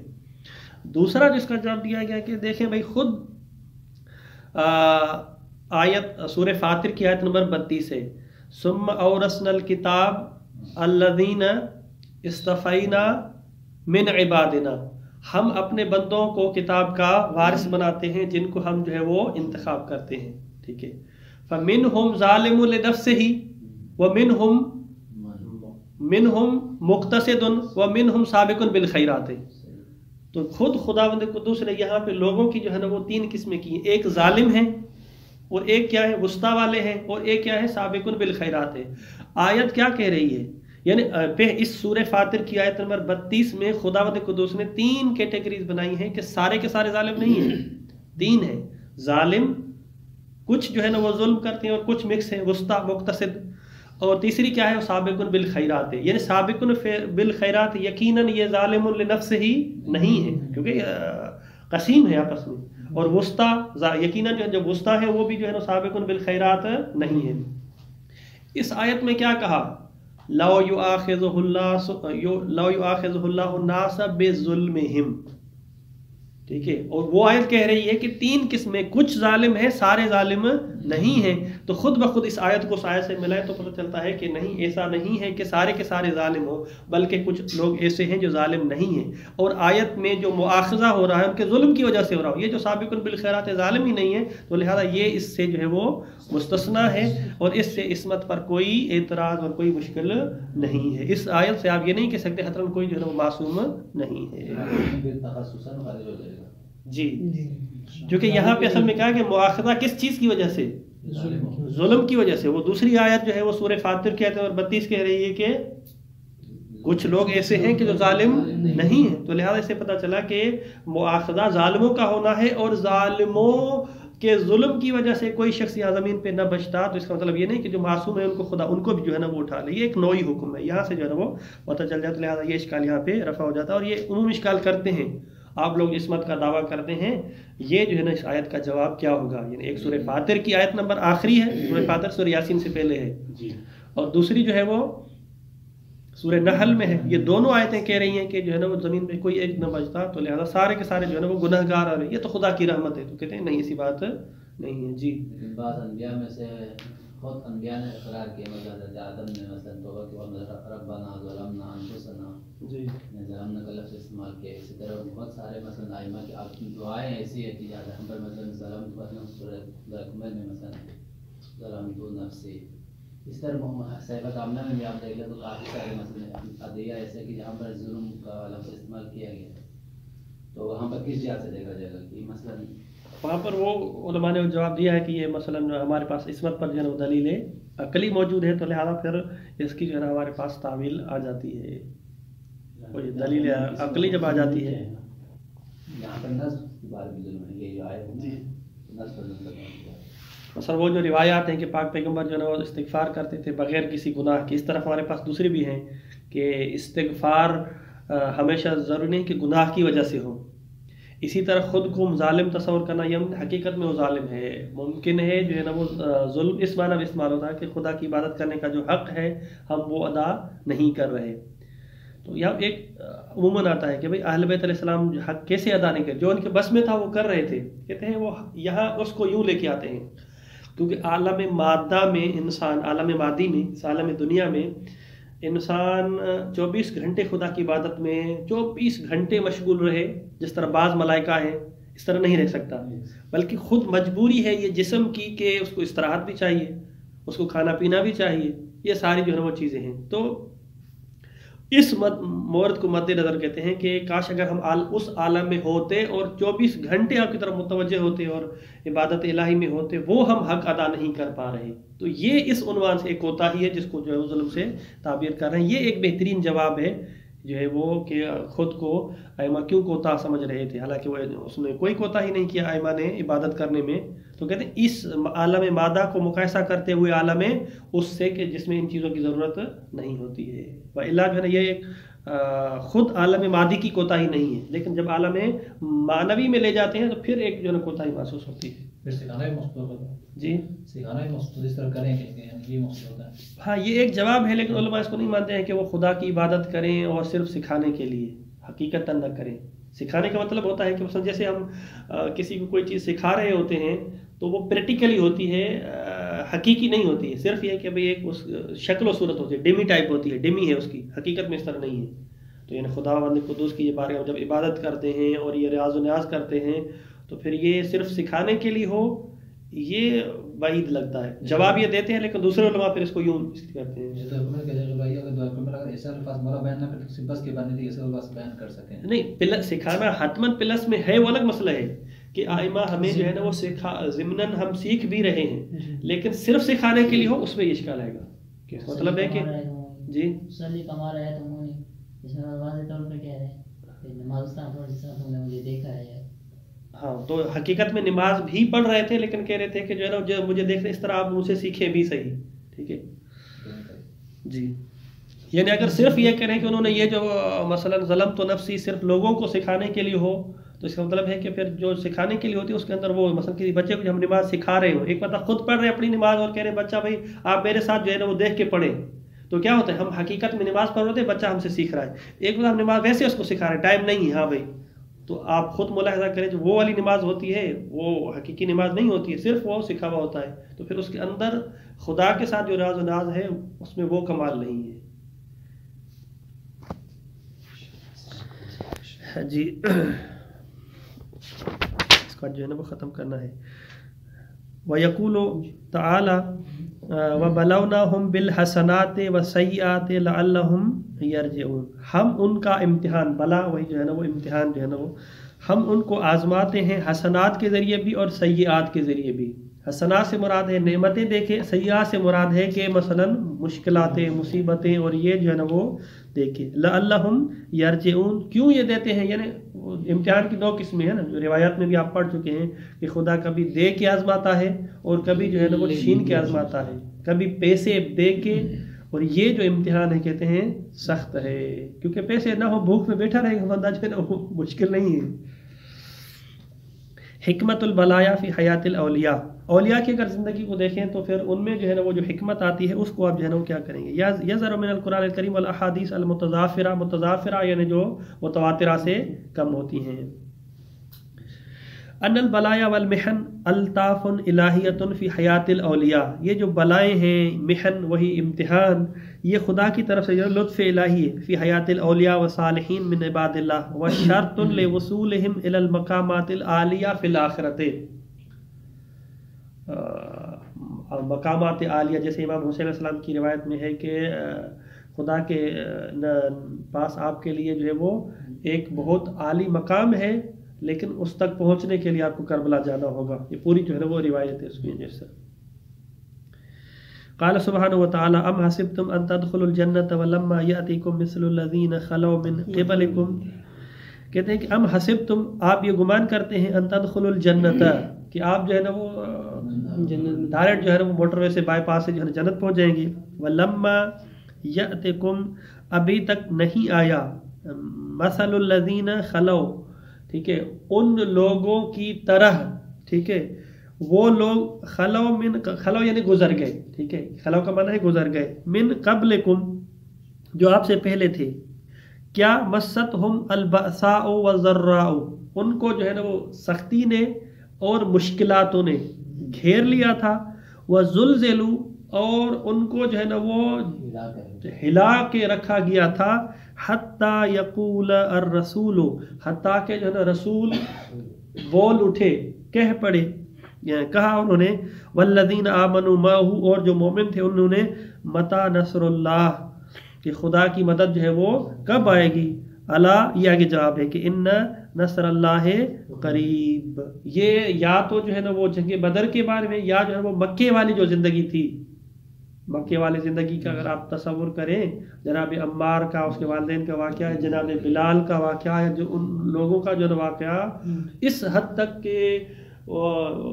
Speaker 1: دوسرا جس کا جواب دیا گیا کہ دیکھیں بھائی خود آیت سورہ فاطر کی آیت نمبر 32 ہے، ثم اورثنا الکتاب الذین اصطفینا من عبادنا، ہم اپنے بندوں کو کتاب کا وارث بناتے ہیں جن کو ہم جو ہے وہ انتخاب کرتے ہیں، ٹھیک ہے۔ فمنہم ظالم لنفسہ ومنہم مقتصد ومنہم سابق بالخیرات، تو خود خداوند قدوس نے یہاں پہ لوگوں کی جو ہے نا وہ 3 قسمیں کی ہیں، ایک ظالم ہے، اور ایک کیا ہے وسطی والے ہیں، اور ایک کیا ہے سابقون بالخیرات ہے۔ آیت کیا کہہ رہی ہے؟ یعنی اس سورہ فاطر کی آیت نمبر 32 میں خداوند قدوس نے 3 کیٹیگریز بنائی ہیں کہ سارے کے سارے ظالم نہیں ہیں، 3 ہیں ظالم، کچھ جو ہے نا وہ ظلم کرتے ہیں اور کچھ مکس ہیں، وسطی مقتصد، اور تیسری کیا ہے وہ سابقون بالخیرات ہے۔ یعنی سابقون بالخیرات یقیناً یہ ظالم لنفس ہی نہیں ہے کیونکہ قسیم ہے آپس میں، اور وسطی یقیناً جو وسطی ہے وہ بھی جو ہے نا سابقون بالخیرات نہیں ہے۔ اس آیت میں کیا کہا؟ لو یؤاخذہ اللہ الناس بظلمہم، ٹھیک ہے، اور وہ آیت کہہ رہی ہے کہ 3 قسمیں، کچھ ظالم ہیں سارے ظالم نہیں ہیں، تو خود بخود اس آیت کو اس آیت سے ملائے تو پتہ چلتا ہے کہ نہیں، ایسا نہیں ہے کہ سارے کے سارے ظالم ہوں، بلکہ کچھ لوگ ایسے ہیں جو ظالم نہیں ہیں، اور آیت میں جو مؤاخذہ ہو رہا ہے ان کے ظلم کی وجہ سے ہو رہا ہے، یہ جو سابقون بالخیرات ظالم ہی نہیں ہے، تو لہذا یہ اس سے جو ہے وہ مستثنیٰ ہے، اور اس سے عصمت پر کوئی اعتراض اور کوئی مشکل نہیں ہے۔ اس آیت سے آپ یہ نہیں کہہ سکتے حتماً کوئی جو ہے وہ معصوم نہیں ہے۔ جی، جو کہ یہاں پہ اصل میں کہا کہ مؤاخذہ کس چیز کی وجہ سے؟ ظلم کی وجہ سے۔ وہ دوسری آیت جو ہے وہ سورہ فاطر کی آیت نمبر 32 کہہ رہی ہے کہ کچھ لوگ ایسے ہیں کہ جو ظالم نہیں ہیں، تو لہذا اس سے پتہ چلا کہ مؤاخذہ ظالموں کا ہونا ہے، اور ظالموں کے ظلم کی وجہ سے کوئی شخص یہاں زمین پہ نہ بچتا، تو اس کا مطلب یہ نہیں کہ جو معصوم ہے ان کو خدا ان کو بھی جو ہے نا وہ اٹھا لے، یہ ایک نوعی حکم ہے، یہاں سے جو ہے نا وہ پتہ چل جاتا ہے، لہذا یہ اشکال یہاں پہ رفع ہو جاتا ہے۔ اور یہ عموم اشکال کرتے ہیں آپ لوگ، عصمت کا دعویٰ کرتے ہیں، یہ جو ہے نا اس آیت کا جواب کیا ہوگا؟ یعنی ایک سورہ فاطر کی آیت نمبر آخری ہے، سورہ فاطر سورہ یاسین سے پہلے ہے، اور دوسری جو ہے وہ سورہ نحل میں ہے۔ یہ دونوں آیتیں کہہ رہی ہیں کہ جو ہے نا وہ زمین پہ کوئی ایک نہ بچتا، تو لہذا سارے کے سارے جو ہے نا وہ گناہ گار آ رہے ہیں، یہ تو خدا کی رحمت ہے، تو کہتے ہیں نہیں ایسی بات نہیں ہے۔ جی،
Speaker 3: لیکن بعض انبیاء میں سے خود انبیاء نے اقرار کیا، مثلا حضرت آدم نے مثلا توبہ کی اور ربنا ظلمنا انفسنا،
Speaker 1: جی
Speaker 3: ظلمنا کا لفظ استعمال کیا۔ اسی طرح بہت سارے مثلا ائمہ کی آپ کی دعائیں ایسی ہے کہ ہم پر مثلا ظلمت مثلا سورۃ القمر میں مثلا ظلمت نفسی، اس طرح صحیفہ آمنہ میں بھی آپ دیکھ لیں تو کافی سارے مثلا ادعیہ ایسے کہ جہاں پر ظلم کا لفظ استعمال کیا گیا، تو وہاں پر کس جہت سے دیکھا جائے گا کہ مثلا
Speaker 1: وہاں پر وہ علماء نے جواب دیا ہے کہ یہ مثلا ہمارے پاس عصمت پر جو ہے نا دلیل عقلی موجود ہے، تو لہذا پھر اس کی جو ہے نا ہمارے پاس تعویل آ جاتی ہے، کوئی دلیل عقلی جب آ جاتی ہے۔
Speaker 3: یہاں پر نصب کی بات بھی ظلم ہے، یہ جو آئے
Speaker 1: جی،
Speaker 3: نصب پر ظلم ہے۔
Speaker 1: مثلا وہ جو روایات ہیں کہ پاک پیغمبر جو ہے نا وہ استغفار کرتے تھے بغیر کسی گناہ کے، اس طرف ہمارے پاس دوسری بھی ہیں کہ استغفار ہمیشہ ضروری نہیں کہ گناہ کی وجہ سے ہو۔ اسی طرح خود کو ظالم تصور کرنا، یہ حقیقت میں وہ ظالم ہے، ممکن ہے جو ہے نا وہ ظلم اس معنی میں استعمال ہوتا ہے کہ خدا کی عبادت کرنے کا جو حق ہے ہم وہ ادا نہیں کر رہے، تو یہاں ایک عموماً آتا ہے کہ بھئی اہل بیت علیہ السلام جو حق کیسے ادا نہیں کرے، جو ان کے بس میں تھا وہ کر رہے تھے، کہتے ہیں وہ یہاں اس کو یوں لے کے آتے ہیں کیونکہ عالم مادہ میں انسان، عالم مادی میں، اس عالم دنیا میں انسان 24 گھنٹے خدا کی عبادت میں 24 گھنٹے مشغول رہے، جس طرح بعض ملائکہ ہیں اس طرح نہیں رہ سکتا، بلکہ خود مجبوری ہے یہ جسم کی کہ اس کو استراحت بھی چاہیے، اس کو کھانا پینا بھی چاہیے، یہ ساری جو ہے وہ چیزیں ہیں۔ تو اس مورد کو مد نظر کہتے ہیں کہ کاش اگر ہم اس عالم میں ہوتے اور 24 گھنٹے آپ کی طرف متوجہ ہوتے اور عبادت الہی میں ہوتے، وہ ہم حق ادا نہیں کر پا رہے، تو یہ اس عنوان سے ایک کوتاہی ہے جس کو جو ہے ظلم سے تعبیر کر رہے ہیں۔ یہ ایک بہترین جواب ہے جو ہے وہ کہ خود کو ائمہ کیوں کوتاہ سمجھ رہے تھے، حالانکہ وہ اس نے کوئی کوتاہی نہیں کیا ائمہ نے عبادت کرنے میں، تو کہتے ہیں اس عالم مادہ کو مقایسہ کرتے ہوئے عالم اس سے کہ جس میں ان چیزوں کی ضرورت نہیں ہوتی ہے، وإلا جو ہے نا یہ ایک خود عالم مادی کی کوتاہی نہیں ہے، لیکن جب عالم معنوی میں لے جاتے ہیں تو پھر ایک جو ہے نا کوتاہی محسوس ہوتی ہے۔
Speaker 2: پھر سکھانا بھی مقصود ہوتا ہے،
Speaker 1: جی
Speaker 2: سکھانا بھی مقصود اس طرح کریں کہ یہ مقصود ہوتا ہے۔
Speaker 1: ہاں، یہ ایک جواب ہے، لیکن علماء اس کو نہیں مانتے ہیں کہ وہ خدا کی عبادت کریں اور صرف سکھانے کے لیے، حقیقت نہ کریں۔ سکھانے کا مطلب ہوتا ہے کہ مثلا جیسے ہم کسی کو کوئی چیز سکھا رہے ہوتے ہیں تو وہ پریکٹیکلی ہوتی ہے، حقیقی نہیں ہوتی ہے، صرف یہ کہ بھئی ایک اس شکل و صورت ہوتی ہے، ڈمی ٹائپ ہوتی ہے، ڈمی ہے اس کی، حقیقت میں اس طرح نہیں ہے۔ تو یعنی خداوند قدوس کی یہ بارے جب عبادت کرتے ہیں اور یہ ریاض و نیاز کرتے ہیں تو پھر یہ صرف سکھانے کے لیے ہو، یہ بعید لگتا ہے. جواب یہ دیتے ہیں لیکن دوسرے علماء پھر اس کو یوں کرتے ہیں. نہیں سکھانا حتماً پلس میں ہے، وہ الگ مسئلہ ہے کہ آئمہ ہمیں جو ہے نا وہ ضمناً ہم سیکھ بھی رہے ہیں لیکن صرف سکھانے کے لیے ہو اس میں اشکال آئے گا. مطلب ہے کہ جی ہاں تو حقیقت میں نماز بھی پڑھ رہے تھے لیکن کہہ رہے تھے کہ جو ہے نا جو مجھے دیکھ رہے اس طرح آپ مجھ سے سیکھیں بھی صحیح. ٹھیک ہے جی. یعنی اگر صرف یہ کریں کہ انہوں نے یہ جو مثلا ظلم تو نفسی صرف لوگوں کو سکھانے کے لیے ہو تو اس کا مطلب ہے کہ پھر جو سکھانے کے لیے ہوتی ہے اس کے اندر وہ مثلا کسی بچے کو ہم نماز سکھا رہے ہو، ایک مطلب خود پڑھ رہے اپنی نماز اور کہہ رہے بچہ بھائی آپ میرے ساتھ جو ہے نا وہ دیکھ کے پڑھیں، تو کیا ہوتا ہے ہم حقیقت میں نماز پڑھ رہے تھے، بچہ ہم سے سیکھ رہا ہے. ایک مطلب ہم نماز ویسے اس کو سکھا رہے ہیں، ٹائم نہیں ہے ہاں بھائی. تو آپ خود ملاحظہ کریں جو وہ والی نماز ہوتی ہے وہ حقیقی نماز نہیں ہوتی ہے، صرف وہ سکھا ہوا ہوتا ہے. تو پھر اس کے اندر خدا کے ساتھ جو راز و ناز ہے اس میں وہ کمال نہیں ہے. جی اس کا جو ہے نا وہ ختم کرنا ہے. وَيَقُولُ تَعَالَى وَبَلَوْنَاهُمْ بِالْحَسَنَاتِ وَالسَّيِّئَاتِ لَعَلَّهُمْ يَرْجِعُونَ. ہم ان کا امتحان، بلا وہی جو ہے نا وہ امتحان جو ہے نا وہ ہم ان کو آزماتے ہیں حسنات کے ذریعے بھی اور سیئات کے ذریعے بھی. حسنات سے مراد ہے نعمتیں دیکھیں، سیئات سے مراد ہے کہ مثلا مشکلات مصیبتیں اور یہ جو ہے نا وہ دیکھیں. لعلہم یرجعون کیوں یہ دیتے ہیں، یعنی امتحان کی 2 قسمیں ہیں نا جو روایات میں بھی آپ پڑھ چکے ہیں کہ خدا کبھی دے کے آزماتا ہے اور کبھی جو ہے نا وہ چھین کے آزماتا ہے، کبھی پیسے دے کے. اور یہ جو امتحان ہے کہتے ہیں سخت ہے کیونکہ پیسے نہ ہو بھوک میں بیٹھا رہے گا بندہ جو ہے نا وہ مشکل نہیں ہے. حکمت البلایا فی حیات الاولیاء، اولیاء کی اگر زندگی کو دیکھیں تو پھر ان میں جو ہے نا وہ جو حکمت آتی ہے اس کو آپ جو ہے نا وہ کیا کریں گے. یظہر من القرآن الکریم والاحادیث متضافرہ یعنی جو متواترہ سے کم ہوتی ہیں. ان البلایا والمحن الطاف الہیۃ فی حیات الاولیاء، یہ جو بلائیں ہیں محن وہی امتحان یہ خدا کی طرف سے جو لطف الہی ہے فی حیات الاولیاء والصالحین من عباد اللہ وشرط لوصولہم الی المقامات العالیہ فی الآخرۃ. مقامات عالیہ جیسے امام حسین علیہ السلام کی روایت میں ہے کہ خدا کے پاس آپ کے لیے جو ہے وہ ایک بہت عالی مقام ہے لیکن اس تک پہنچنے کے لیے آپ کو کربلا جانا ہوگا. یہ پوری جو ہے نا وہ روایت ہے اس کی جیسے. قال سبحانہ وتعالی ام حسبتم ان تدخلوا الجنۃ ولما یاتیکم مثل الذین خلوا من قبلکم، کہتے ہیں کہ ام حسبتم آپ یہ گمان کرتے ہیں ان تدخلوا الجنۃ کہ آپ جو ہے نا وہ ڈائریکٹ جو ہے نا وہ موٹر وے سے بائی پاس سے جو ہے نا جنت پہنچ جائیں گے. ولما یاتیکم ابھی تک نہیں آیا مثل الذین خلوا، ٹھیک ہے ان لوگوں کی طرح، ٹھیک ہے وہ لوگ خلو یعنی گزر گئے، ٹھیک ہے خلو کا معنی ہے گزر گئے. من قبلکم جو آپ سے پہلے تھے. کیا مستہم البأساء والضراء، ان کو جو ہے نا وہ سختی نے اور مشکلاتوں نے گھیر لیا تھا. وزلزلوا اور ان کو جو ہے نا وہ ہلا کے رکھا گیا تھا. حتی یقول الرسول، حتیٰ کہ جو ہے نا رسول بول اٹھے کہہ پڑے، یعنی کہا انہوں نے والذین آمنوا معہ اور جو مومن تھے انہوں نے متی نصر اللہ کہ خدا کی مدد جو ہے وہ کب آئے گی. اللہ یہ آگے جواب ہے کہ ان نصر اللہ قریب. یہ یا تو جو ہے نا وہ جنگ بدر کے بارے میں یا جو ہے وہ مکے والی جو زندگی تھی، مکے والی زندگی کا اگر آپ تصور کریں جناب عمار کا اس کے والدین کا واقعہ ہے، جناب بلال کا واقعہ ہے، جو ان لوگوں کا جو واقعہ اس حد تک کہ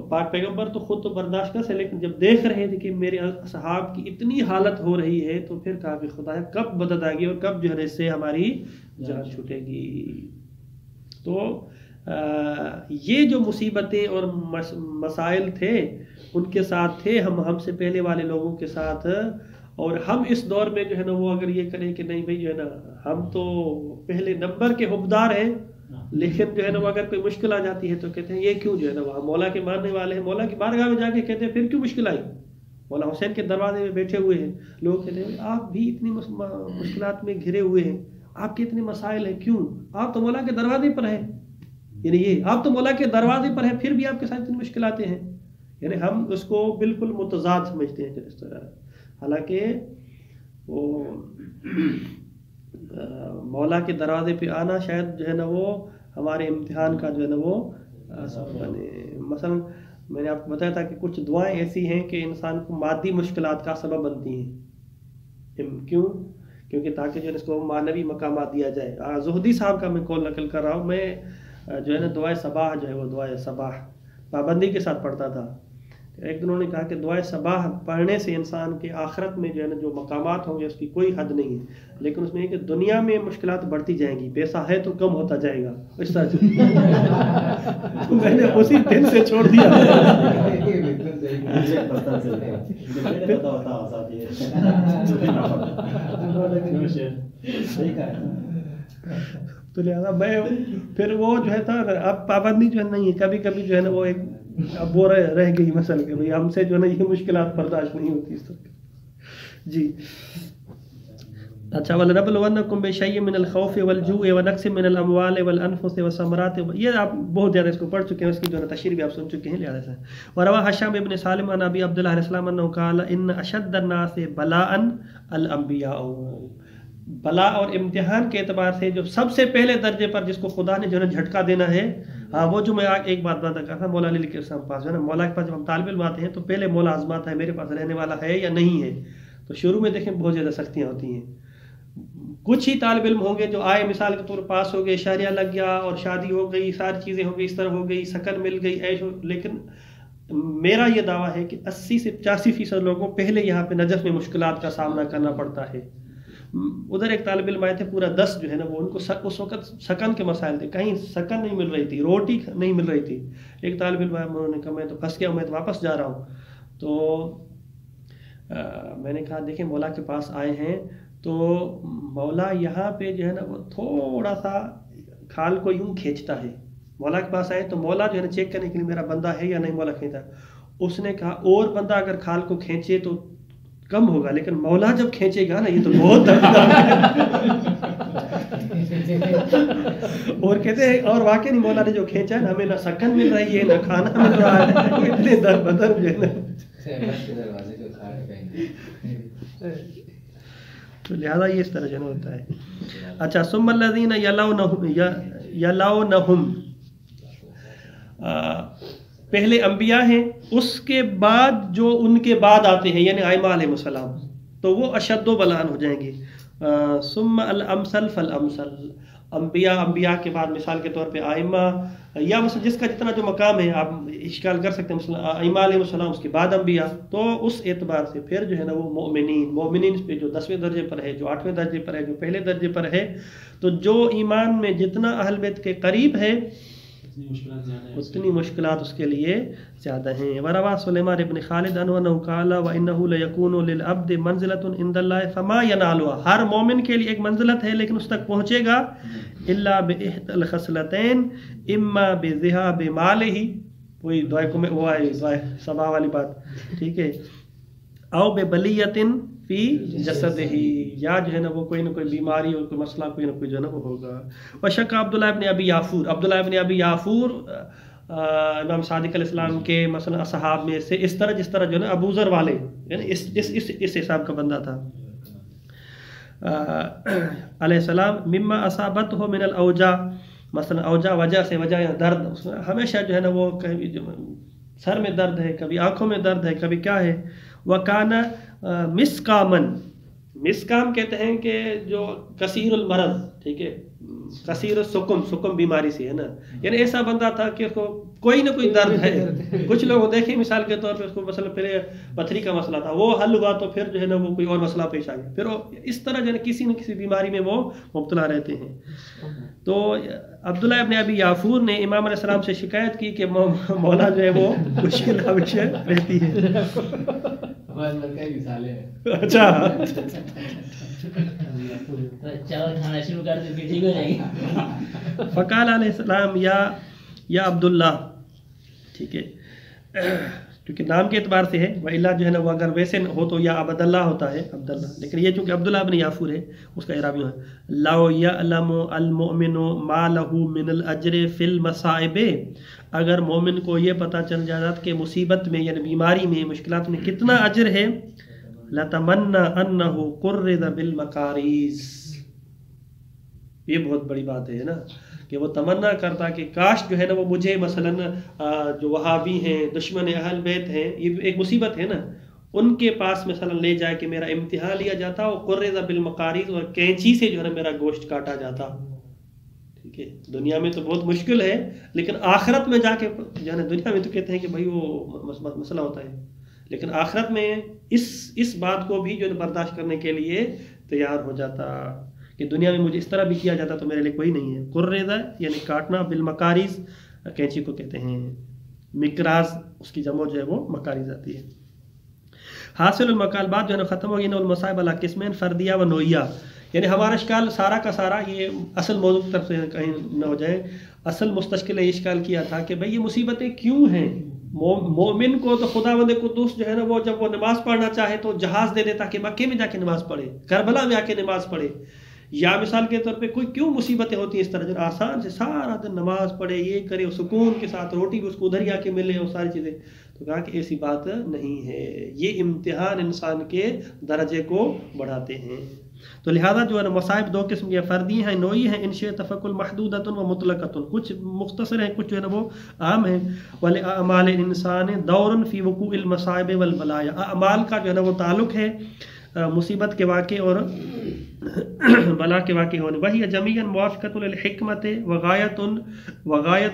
Speaker 1: پاک پیغمبر تو خود تو برداشت کر سے لیکن جب دیکھ رہے تھے کہ میرے اصحاب کی اتنی حالت ہو رہی ہے تو پھر کہا کہ خدا کب مدد آئے گی اور کب جو ہے اس سے ہماری جان چھوٹے گی. تو یہ جو مصیبتیں اور مسائل تھے ان کے ساتھ تھے ہم سے پہلے والے لوگوں کے ساتھ. اور ہم اس دور میں جو ہے نا وہ اگر یہ کریں کہ نہیں بھائی جو ہے نا ہم تو پہلے نمبر کے حقدار ہیں لیکن جو ہے نا وہ اگر کوئی مشکل آ جاتی ہے تو کہتے ہیں یہ کیوں جو ہے نا وہ مولا کے ماننے والے ہیں، مولا کی بارگاہ میں جا کے کہتے ہیں پھر کیوں مشکل آئی. مولا حسین کے دروازے میں بیٹھے ہوئے ہیں، لوگ کہتے ہیں آپ بھی اتنی مشکلات میں گھرے ہوئے ہیں، آپ کے اتنے مسائل ہیں، کیوں آپ تو مولا کے دروازے پر ہیں. یعنی یہ آپ تو مولا کے دروازے پر ہیں پھر بھی آپ کے ساتھ اتنی مشکلاتیں ہیں. یعنی ہم اس کو بالکل متضاد سمجھتے ہیں کہ اس طرح، حالانکہ وہ مولا کے دروازے پہ آنا شاید جو ہے نا وہ ہمارے امتحان کا جو ہے نا وہ بنے. مثلا میں نے آپ کو بتایا تھا کہ کچھ دعائیں ایسی ہیں کہ انسان کو مادی مشکلات کا سبب بنتی ہیں. کیوں؟ کیونکہ تاکہ جو ہے اس کو معنوی مقامات دیا جائے. زہدی صاحب کا میں قول نقل کر رہا ہوں، میں جو ہے نا دعائے صباح جو ہے وہ دعائے صباح پابندی کے ساتھ پڑھتا تھا. ایک دن انہوں نے کہا کہ دعائے صباح پڑھنے سے انسان کے آخرت میں جو ہے نا جو مقامات ہوں گے اس کی کوئی حد نہیں ہے، لیکن اس میں یہ کہ دنیا میں مشکلات بڑھتی جائیں گی، پیسہ ہے تو کم ہوتا جائے گا. اس طرح سے میں نے اسی دن سے چھوڑ دیا. تو لہٰذا میں پھر وہ جو ہے تھا اب پابندی جو ہے نہیں ہے، کبھی کبھی جو ہے نا وہ ایک اب وہ رہ گئی مثلا کہ بھئی ہم سے جو ہے نا یہ مشکلات برداشت نہیں ہوتی اس طرح. جی اچھا، وَلَنَبْلُوَنَّكُمْ بِشَيْءٍ مِّنَ الْخَوْفِ وَالْجُوعِ وَنَقْصٍ مِّنَ الْأَمْوَالِ وَالْأَنفُسِ وَالثَّمَرَاتِ، یہ آپ بہت زیادہ اس کو پڑھ چکے ہیں، اس کی جو ہے تشریح بھی آپ سن چکے ہیں لہٰذا سے. وَرَوَى هشام بن سالم عن ابی عبد اللہ علیہ السلام انه قال ان اشد الناس بلاء الانبیاء. بلا اور امتحان کے اعتبار سے جو سب سے پہلے درجے پر جس کو خدا نے جو ہے جھٹکا دینا ہے، ہاں وہ جو میں ایک بات بتا کہا تھا مولا علی کے پاس جو ہے نا، مولا کے پاس جب ہم طالب علم آتے ہیں تو پہلے مولا آزماتا ہے میرے پاس رہنے والا ہے یا نہیں ہے. تو شروع میں دیکھیں بہت زیادہ سختیاں ہوتی ہیں. کچھ ہی طالب علم ہوں گے جو آئے مثال کے طور پاس ہو گئے، شہریہ لگ گیا اور شادی ہو گئی، ساری چیزیں ہو گئی، اس طرح ہو گئی، سکن مل گئی، عیش ہو. لیکن میرا یہ دعویٰ ہے کہ 80 سے 85% لوگوں کو پہلے یہاں پہ نجف میں مشکلات کا سامنا کرنا پڑتا ہے. ادھر ایک طالب علم آئے تھے، پورا 10 جو ہے نا وہ ان کو اس وقت سکن کے مسائل تھے، کہیں سکن نہیں مل رہی تھی، روٹی نہیں مل رہی تھی. ایک طالب علم آیا، انہوں نے کہا میں تو پھنس گیا ہوں، میں تو واپس جا رہا ہوں. تو میں نے کہا دیکھیں مولا کے پاس آئے ہیں تو مولا یہاں پہ جو ہے نا وہ تھوڑا سا کھال کو یوں کھینچتا ہے. مولا کے پاس آئے تو مولا جو ہے نا چیک کرنے کے لیے میرا بندہ ہے یا نہیں مولا کھینچتا. اس نے کہا اور بندہ اگر کھال کو کھینچے تو کم ہوگا، لیکن مولا جب کھینچے گا نا یہ تو بہت دردناک ہے. اور کہتے ہیں اور واقعی نہیں مولا نے جو کھینچا ہے نا، ہمیں نہ سکن مل رہی ہے نہ کھانا مل رہا ہے، اتنے در بدر جو ہے نا. تو لہذا یہ اس طرح جو ہوتا ہے. اچھا، ثم الذین یلونہم، پہلے انبیاء ہیں، اس کے بعد جو ان کے بعد آتے ہیں یعنی ائمہ علیہ السلام، تو وہ اشد و بلان ہو جائیں گے. ثم الامثل فالامثل، انبیاء کے بعد مثال کے طور پہ ائمہ، یا مثلا جس کا جتنا جو مقام ہے آپ اشکال کر سکتے ہیں، مثلا ائمہ علیہ السلام اس کے بعد انبیاء، تو اس اعتبار سے پھر جو ہے نا وہ مومنین پہ جو 10ویں درجے پر ہے، جو 8ویں درجے پر ہے، جو پہلے درجے پر ہے، تو جو ایمان میں جتنا اہل بیت کے قریب ہے اتنی مشکلات اس کے لیے زیادہ ہیں. وَرَوَى سُلَيْمَانُ بْنُ خَالِدٍ أَنَّهُ قَالَ وَإِنَّهُ لَيَكُونُ لِلْعَبْدِ مَنزِلَةٌ عِندَ اللَّهِ فَمَا يَنَالُهَا، ہر مومن کے لیے ایک منزلت ہے لیکن اس تک پہنچے گا إِلَّا بِإِحْدَى الْخَصْلَتَيْنِ إِمَّا بِذِهَابِ مَالِهِ، وہی دعائے کو میں وہ آئی دعائے صباح والی بات، ٹھیک ہے، أَوْ بِبَلِيَّةٍ فی جسدہ، یا جو ہے نا وہ کوئی نہ کوئی بیماری اور کوئی مسئلہ کوئی نہ کوئی جو ہے نا وہ ہوگا. وشک عبداللہ ابن ابی یافور، عبداللہ ابن ابی یافور امام صادق علیہ السلام کے مثلا اصحاب میں سے اس طرح جس طرح جو ہے نا ابو ذر والے یعنی اس حساب کا بندہ تھا علیہ السلام. مما اصابتہ من الاوجاع، مثلا اوجاع وجہ سے، وجہ یا درد، ہمیشہ جو ہے نا وہ کبھی سر میں درد ہے، کبھی آنکھوں میں درد ہے، کبھی کیا ہے. وکانا مسکامن، مسکام کہتے ہیں کہ جو کثیر المرض، ٹھیک ہے، کثیر السکم بیماری سے ہے نا، یعنی ایسا بندہ تھا کہ اس کو کوئی نہ کوئی درد ہے. کچھ لوگ دیکھیں مثال کے طور پہ اس کو مثلا پہلے پتھری کا مسئلہ تھا، وہ حل ہوا تو پھر جو ہے نا وہ کوئی اور مسئلہ پیش آ گیا، پھر وہ اس طرح جو ہے کسی نہ کسی بیماری میں وہ مبتلا رہتے ہیں. تو عبداللہ ابن ابی یافور نے امام علیہ السلام سے شکایت کی کہ مولا جو ہے وہ مشکل ہمیشہ رہتی ہے. اچھا فقال علیہ السلام یا عبداللہ، ٹھیک ہے، کیونکہ نام کے اعتبار سے ہے، وَإِلَّا جو ہے نا وہ اگر ویسے ہو تو یا عبداللہ ہوتا ہے، عبداللہ، لیکن یہ چونکہ عبداللہ ابن یافور ہے اس کا اعراب یوں ہے لَوْ يَعْلَمُ الْمُؤْمِنُ مَا لَهُ مِنَ الْأَجْرِ فِي الْمَصَائِبِ، اگر مومن کو یہ پتہ چل جاتا کہ مصیبت میں یعنی بیماری میں مشکلات میں کتنا اجر ہے، لَتَمَنَّى أَنَّهُ قُرِّضَ بِالْمَقَارِيزِ، یہ بہت بڑی بات ہے نا کہ وہ تمنا کرتا کہ کاش جو ہے نا وہ مجھے مثلاً جو وہابی ہیں، دشمن اہل بیت ہیں، یہ ایک مصیبت ہے نا، ان کے پاس مثلاً لے جائے کہ میرا امتحان لیا جاتا اور قرّض بالمقارض، اور کینچی سے جو ہے نا میرا گوشت کاٹا جاتا. ٹھیک ہے، دنیا میں تو بہت مشکل ہے، لیکن آخرت میں جا کے جو ہے نا، دنیا میں تو کہتے ہیں کہ بھائی وہ مسئلہ ہوتا ہے، لیکن آخرت میں اس بات کو بھی جو ہے برداشت کرنے کے لیے تیار ہو جاتا کہ دنیا میں مجھے اس طرح بھی کیا جاتا تو میرے لیے کوئی نہیں ہے. قرّض یعنی کاٹنا، بالمقارض کینچی کو کہتے ہیں، مقراض اس کی جمع جو ہے وہ مقارض آتی ہے. حاصل المقال بات جو ہے نا ختم ہو گئی نا، المصائب علی قسمین فردیہ و نوعیہ، یعنی ہمارا اشکال سارا کا سارا یہ اصل موضوع کی طرف سے کہیں نہ ہو جائے. اصل مستشکل نے اشکال کیا تھا کہ بھئی یہ مصیبتیں کیوں ہیں؟ مومن کو تو خداوند قدوس جو ہے نا وہ جب وہ نماز پڑھنا چاہے تو جہاز دے دیتا کہ مکے میں جا کے نماز پڑھے، کربلا میں آ کے نماز پڑھے. یا مثال کے طور پہ کوئی کیوں مصیبتیں ہوتی ہیں اس طرح جو آسان سے سارا دن نماز پڑھے، یہ کرے، سکون کے ساتھ روٹی بھی اس کو ادھر ہی آ کے ملے اور ساری چیزیں. تو کہا کہ ایسی بات نہیں ہے، یہ امتحان انسان کے درجے کو بڑھاتے ہیں. تو لہذا جو ہے نا مصائب دو قسم کے، فردی ہیں، نوعی ہیں. ان شئ تفکل محدودۃ و مطلقۃ، کچھ مختصر ہیں، کچھ جو ہے نا وہ عام ہیں. ولاعمال الانسان دور فی وقوع المصائب والبلایا، اعمال کا جو ہے نا وہ تعلق ہے مصیبت کے واقع اور بلا کے واقع ہونے. وہی جمیعاً موافقۃ للحکمت وغایت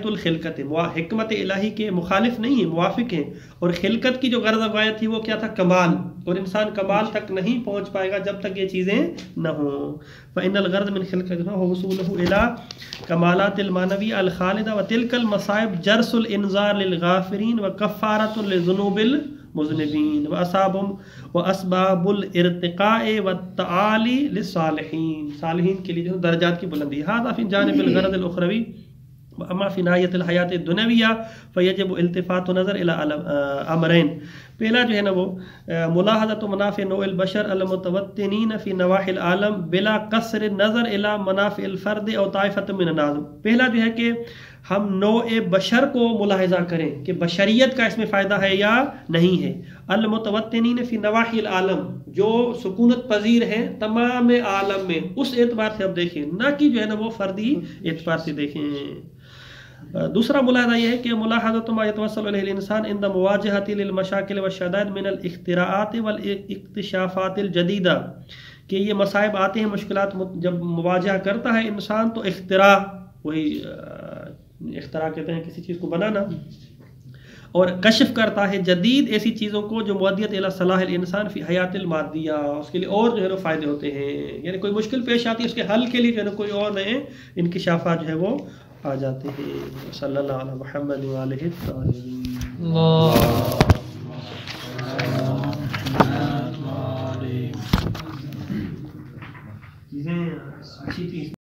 Speaker 1: الخلقت، حکمت الہی کے مخالف نہیں ہیں، موافق ہیں. اور خلقت کی جو غرض غایت تھی وہ کیا تھا؟ کمال. اور انسان کمال تک نہیں پہنچ پائے گا جب تک یہ چیزیں نہ ہوں. فإن الغرض من خلقتنا هو وصوله إلى كمالات المعنوية الخالدة وتلك المصائب جرس الإنذار للغافرين وكفارة لذنوب المذنبين وأسباب الارتقاء والتعالي للصالحين، صالحین کے لیے جو درجات کی بلندی. هذا في جانب الغرض الأخروي. اما فی نہایت الحیات الدنیویہ فیجب التفات نظر الی امرین. پہلا جو ہے نا وہ ملاحظۃ منافع نوع البشر المتوطنین فی نواحی العالم بلا قصر نظر الی منافع الفرد او طائفۃ من الناس. پہلا جو ہے کہ ہم نوع بشر کو ملاحظہ کریں کہ بشریت کا اس میں فائدہ ہے یا نہیں ہے. المتوطنین فی نواحی العالم، جو سکونت پذیر ہیں تمام عالم میں، اس اعتبار سے اب دیکھیں، نہ کہ جو ہے نا وہ فردی اعتبار سے دیکھیں. دوسرا ملاحظہ یہ ہے کہ ملاحظۃ ما یتوصل الیہ الانسان عند مواجہۃ للمشاکل والشدائد من الاختراعات والاکتشافات الجدیدہ، کہ یہ مصائب آتے ہیں، مشکلات جب مواجہ کرتا ہے انسان تو اختراع، وہی اختراع کہتے ہیں کسی چیز کو بنانا، اور کشف کرتا ہے جدید ایسی چیزوں کو جو مودیت الی صلاح الانسان فی حیات المادیہ، اس کے لیے اور جو ہے نا فائدے ہوتے ہیں. یعنی کوئی مشکل پیش آتی ہے، اس کے حل کے لیے جو ہے نا کوئی اور نئے انکشافات جو ہے وہ آ جاتے ہیں. صلی اللہ علیہ محمد وآلہ الطاہرین.